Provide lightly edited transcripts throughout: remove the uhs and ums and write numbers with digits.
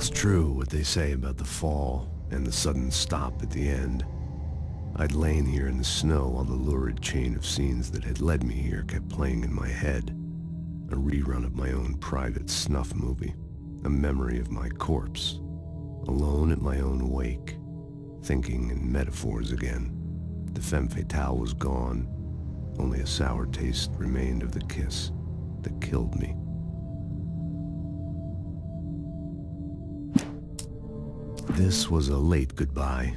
was true what they say about the fall and the sudden stop at the end. I'd lain here in the snow while the lurid chain of scenes that had led me here kept playing in my head. A rerun of my own private snuff movie. A memory of my corpse. Alone at my own wake. Thinking in metaphors again. The femme fatale was gone. Only a sour taste remained of the kiss that killed me. This was a late goodbye.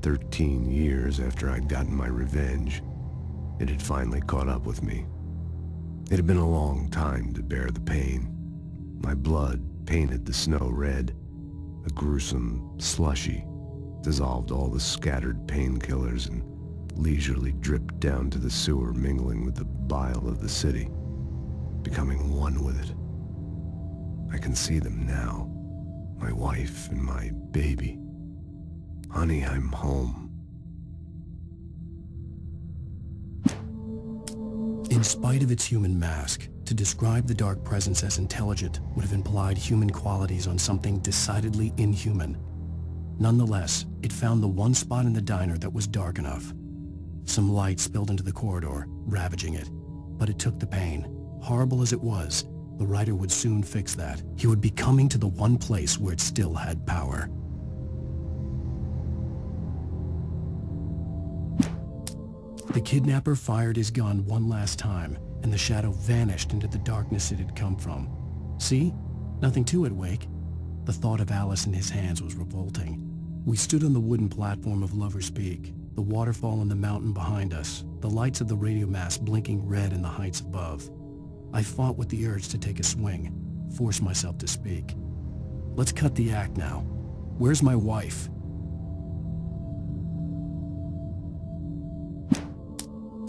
13 years after I'd gotten my revenge, it had finally caught up with me. It had been a long time to bear the pain. My blood painted the snow red. A gruesome slushy dissolved all the scattered painkillers and leisurely dripped down to the sewer, mingling with the bile of the city, becoming one with it. I can see them now, my wife and my baby. Honey, I'm home. In spite of its human mask, to describe the dark presence as intelligent would have implied human qualities on something decidedly inhuman. Nonetheless, it found the one spot in the diner that was dark enough. Some light spilled into the corridor, ravaging it. But it took the pain. Horrible as it was, the writer would soon fix that. He would be coming to the one place where it still had power. The kidnapper fired his gun one last time, and the shadow vanished into the darkness it had come from. See? Nothing to it, Wake. The thought of Alice in his hands was revolting. We stood on the wooden platform of Lover's Peak, the waterfall on the mountain behind us, the lights of the radio mast blinking red in the heights above. I fought with the urge to take a swing, force myself to speak. Let's cut the act now. Where's my wife?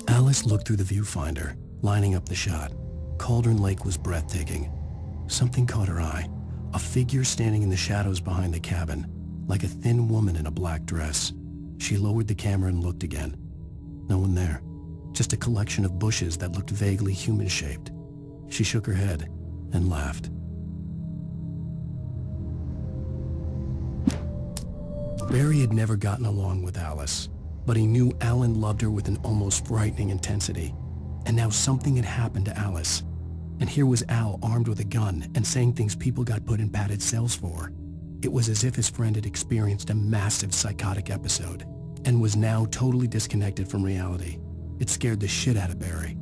Alice looked through the viewfinder, lining up the shot. Cauldron Lake was breathtaking. Something caught her eye. A figure standing in the shadows behind the cabin, like a thin woman in a black dress. She lowered the camera and looked again. No one there. Just a collection of bushes that looked vaguely human-shaped. She shook her head and laughed. Barry had never gotten along with Alice, but he knew Alan loved her with an almost frightening intensity. And now something had happened to Alice. And here was Al armed with a gun and saying things people got put in padded cells for. It was as if his friend had experienced a massive psychotic episode and was now totally disconnected from reality. It scared the shit out of Barry.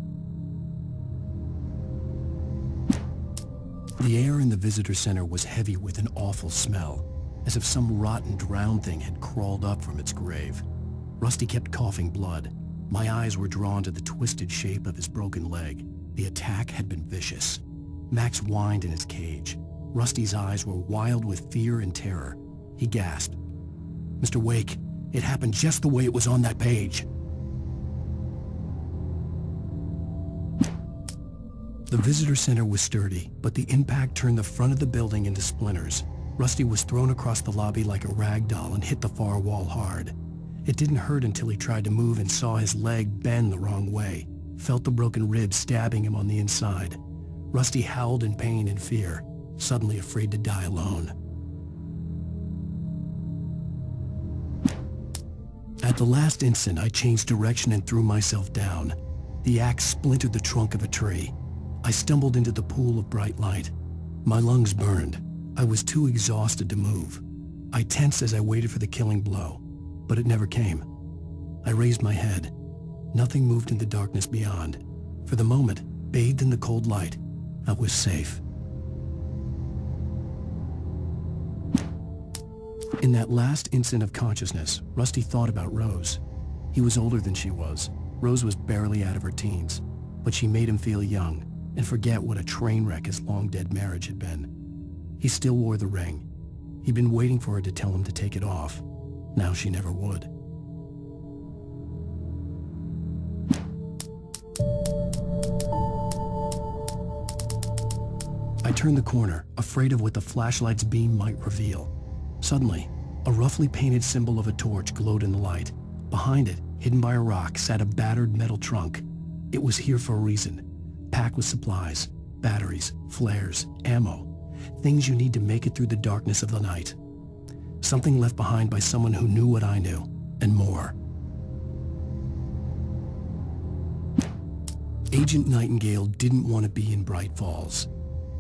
The air in the visitor center was heavy with an awful smell, as if some rotten drowned thing had crawled up from its grave. Rusty kept coughing blood. My eyes were drawn to the twisted shape of his broken leg. The attack had been vicious. Max whined in his cage. Rusty's eyes were wild with fear and terror. He gasped. "Mr. Wake, it happened just the way it was on that page." The visitor center was sturdy, but the impact turned the front of the building into splinters. Rusty was thrown across the lobby like a rag doll and hit the far wall hard. It didn't hurt until he tried to move and saw his leg bend the wrong way, felt the broken ribs stabbing him on the inside. Rusty howled in pain and fear, suddenly afraid to die alone. At the last instant, I changed direction and threw myself down. The axe splintered the trunk of a tree. I stumbled into the pool of bright light. My lungs burned. I was too exhausted to move. I tensed as I waited for the killing blow, but it never came. I raised my head. Nothing moved in the darkness beyond. For the moment, bathed in the cold light, I was safe. In that last instant of consciousness, Rusty thought about Rose. He was older than she was. Rose was barely out of her teens, but she made him feel young and forget what a train wreck his long-dead marriage had been. He still wore the ring. He'd been waiting for her to tell him to take it off. Now she never would. I turned the corner, afraid of what the flashlight's beam might reveal. Suddenly, a roughly painted symbol of a torch glowed in the light. Behind it, hidden by a rock, sat a battered metal trunk. It was here for a reason, packed with supplies, batteries, flares, ammo. things you need to make it through the darkness of the night. Something left behind by someone who knew what I knew, and more. Agent Nightingale didn't want to be in Bright Falls.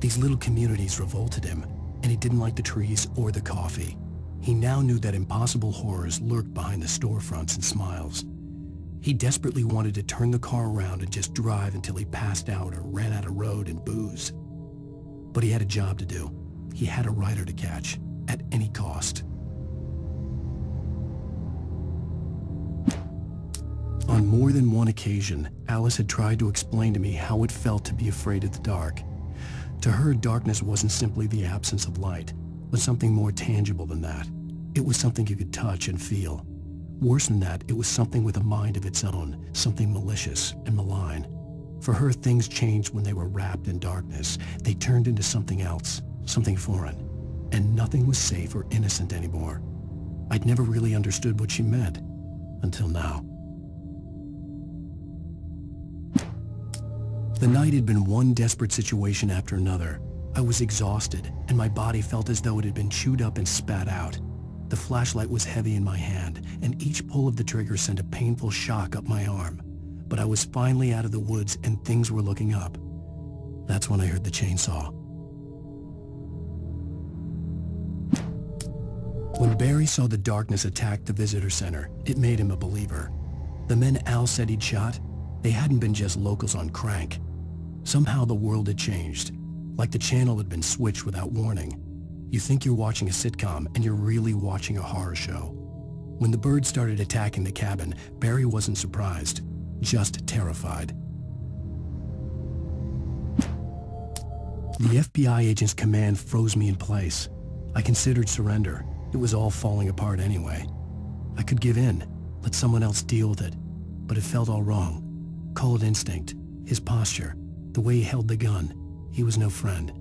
These little communities revolted him, and he didn't like the trees or the coffee. He now knew that impossible horrors lurked behind the storefronts and smiles. He desperately wanted to turn the car around and just drive until he passed out or ran out of road and booze. But he had a job to do. He had a rider to catch, at any cost. On more than one occasion, Alice had tried to explain to me how it felt to be afraid of the dark. To her, darkness wasn't simply the absence of light, but something more tangible than that. It was something you could touch and feel. Worse than that, it was something with a mind of its own, something malicious and malign. For her, things changed when they were wrapped in darkness. They turned into something else, something foreign, and nothing was safe or innocent anymore. I'd never really understood what she meant, until now. The night had been one desperate situation after another. I was exhausted, and my body felt as though it had been chewed up and spat out. The flashlight was heavy in my hand, and each pull of the trigger sent a painful shock up my arm. But I was finally out of the woods, and things were looking up. That's when I heard the chainsaw. When Barry saw the darkness attack the visitor center, it made him a believer. The men Al said he'd shot, they hadn't been just locals on crank. Somehow the world had changed, like the channel had been switched without warning. You think you're watching a sitcom, and you're really watching a horror show. When the birds started attacking the cabin, Barry wasn't surprised, just terrified. The FBI agent's command froze me in place. I considered surrender. It was all falling apart anyway. I could give in, let someone else deal with it, but it felt all wrong. Call it instinct, his posture, the way he held the gun. He was no friend.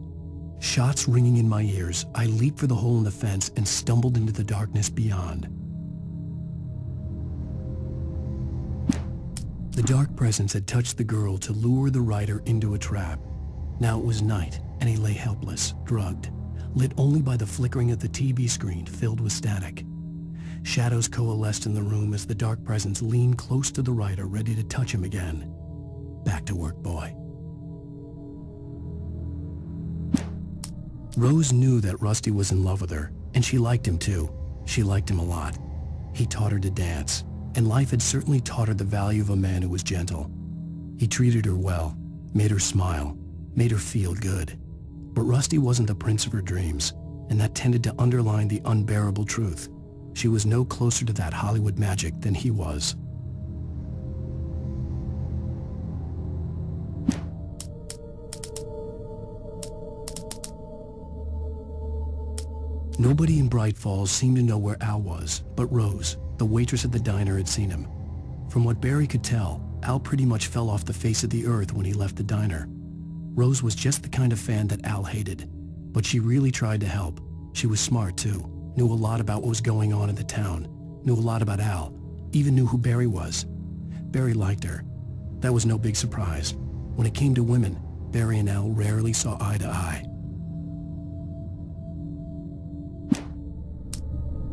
Shots ringing in my ears, I leaped for the hole in the fence and stumbled into the darkness beyond. The dark presence had touched the girl to lure the rider into a trap. Now it was night, and he lay helpless, drugged, lit only by the flickering of the TV screen filled with static. Shadows coalesced in the room as the dark presence leaned close to the rider, ready to touch him again. Back to work, boy. Rose knew that Rusty was in love with her, and she liked him too. She liked him a lot. He taught her to dance, and life had certainly taught her the value of a man who was gentle. He treated her well, made her smile, made her feel good. But Rusty wasn't the prince of her dreams, and that tended to underline the unbearable truth. She was no closer to that Hollywood magic than he was. Nobody in Bright Falls seemed to know where Al was, but Rose, the waitress at the diner, had seen him. From what Barry could tell, Al pretty much fell off the face of the earth when he left the diner. Rose was just the kind of fan that Al hated, but she really tried to help. She was smart too, knew a lot about what was going on in the town, knew a lot about Al, even knew who Barry was. Barry liked her. That was no big surprise. When it came to women, Barry and Al rarely saw eye to eye.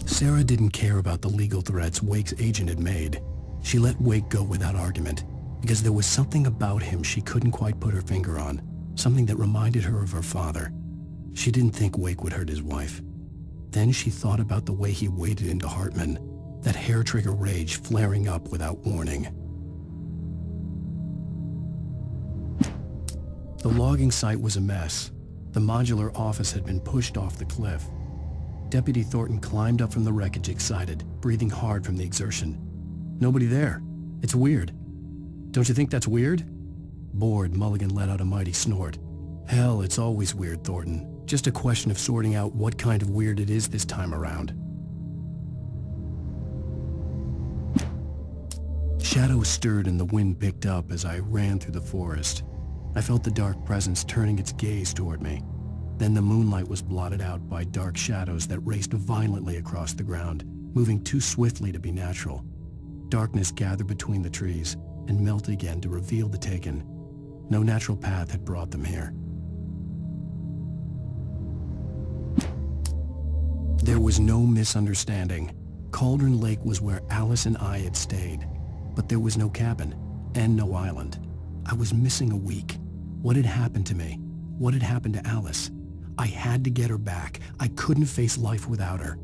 Sarah didn't care about the legal threats Wake's agent had made. She let Wake go without argument, because there was something about him she couldn't quite put her finger on, something that reminded her of her father. She didn't think Wake would hurt his wife. Then she thought about the way he waded into Hartman, that hair-trigger rage flaring up without warning. The logging site was a mess. The modular office had been pushed off the cliff. Deputy Thornton climbed up from the wreckage excited, breathing hard from the exertion. Nobody there. It's weird. Don't you think that's weird? Bored, Mulligan let out a mighty snort. Hell, it's always weird, Thornton. Just a question of sorting out what kind of weird it is this time around. Shadows stirred and the wind picked up as I ran through the forest. I felt the dark presence turning its gaze toward me. Then the moonlight was blotted out by dark shadows that raced violently across the ground, moving too swiftly to be natural. Darkness gathered between the trees and melted again to reveal the Taken. No natural path had brought them here. There was no misunderstanding. Cauldron Lake was where Alice and I had stayed, but there was no cabin and no island. I was missing a week. What had happened to me? What had happened to Alice? I had to get her back. I couldn't face life without her.